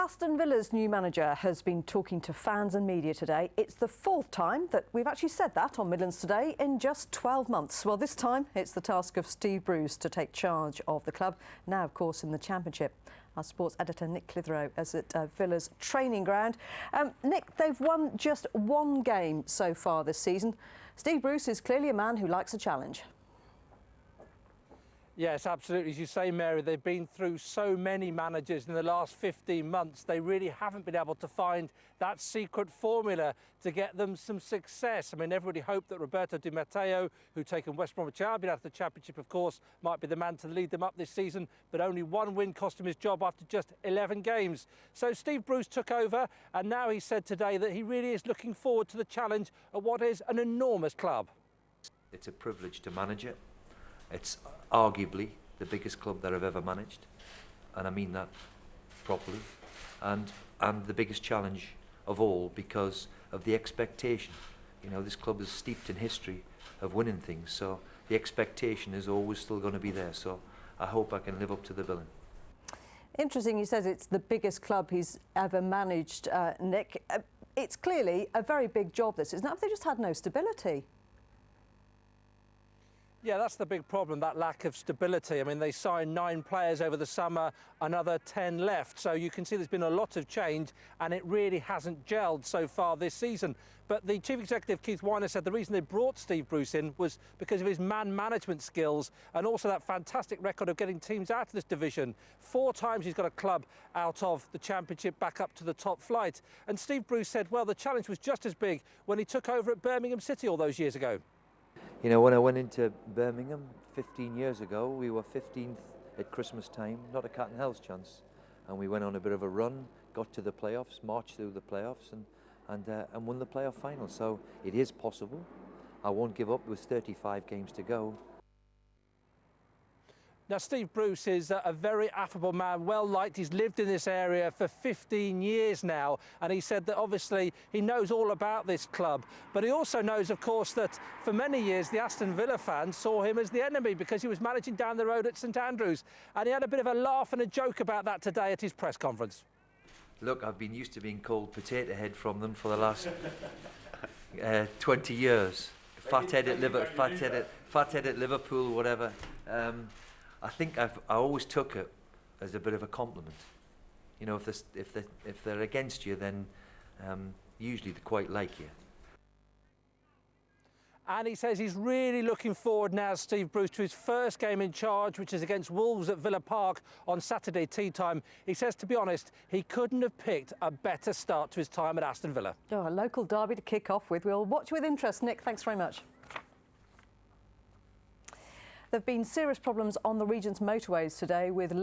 Aston Villa's new manager has been talking to fans and media today. It's the fourth time that we've actually said that on Midlands Today in just 12 months. Well, this time it's the task of Steve Bruce to take charge of the club, now of course in the Championship. Our sports editor Nick Clitheroe is at Villa's training ground. Nick, they've won just one game so far this season. Steve Bruce is clearly a man who likes a challenge. Yes, absolutely. As you say, Mary, they've been through so many managers in the last 15 months. They really haven't been able to find that secret formula to get them some success. I mean, everybody hoped that Roberto Di Matteo, who'd taken West Bromwich Albion out of the Championship, of course, might be the man to lead them up this season, but only one win cost him his job after just 11 games. So Steve Bruce took over, and now he said today that he really is looking forward to the challenge at what is an enormous club. It's a privilege to manage it. It's arguably the biggest club that I've ever managed, and I mean that properly, and the biggest challenge of all because of the expectation. You know, this club is steeped in history of winning things, so the expectation is always still going to be there, so I hope I can live up to the billing. Interesting, he says it's the biggest club he's ever managed, Nick. It's clearly a very big job, this, isn't it? Have they just had no stability? Yeah, that's the big problem, that lack of stability. I mean, they signed 9 players over the summer, another 10 left. So you can see there's been a lot of change and it really hasn't gelled so far this season. But the Chief Executive, Keith Weiner, said the reason they brought Steve Bruce in was because of his man management skills and also that fantastic record of getting teams out of this division. 4 times he's got a club out of the Championship back up to the top flight. And Steve Bruce said, well, the challenge was just as big when he took over at Birmingham City all those years ago. You know, when I went into Birmingham 15 years ago, we were 15th at Christmas time, not a cat and hell's chance. And we went on a bit of a run, got to the playoffs, marched through the playoffs and won the playoff final. So it is possible. I won't give up with 35 games to go. Now, Steve Bruce is a very affable man, well-liked. He's lived in this area for 15 years now, and he said that obviously he knows all about this club. But he also knows, of course, that for many years the Aston Villa fans saw him as the enemy because he was managing down the road at St Andrews. And he had a bit of a laugh and a joke about that today at his press conference. Look, I've been used to being called potato head from them for the last 20 years. Fathead at Liverpool, whatever. I think I always took it as a bit of a compliment. You know, if they're against you, then usually they quite like you. And he says he's really looking forward now, Steve Bruce, to his first game in charge, which is against Wolves at Villa Park on Saturday tea time. He says, to be honest, he couldn't have picked a better start to his time at Aston Villa. Oh, a local derby to kick off with. We'll watch with interest. Nick, thanks very much. There have been serious problems on the region's motorways today with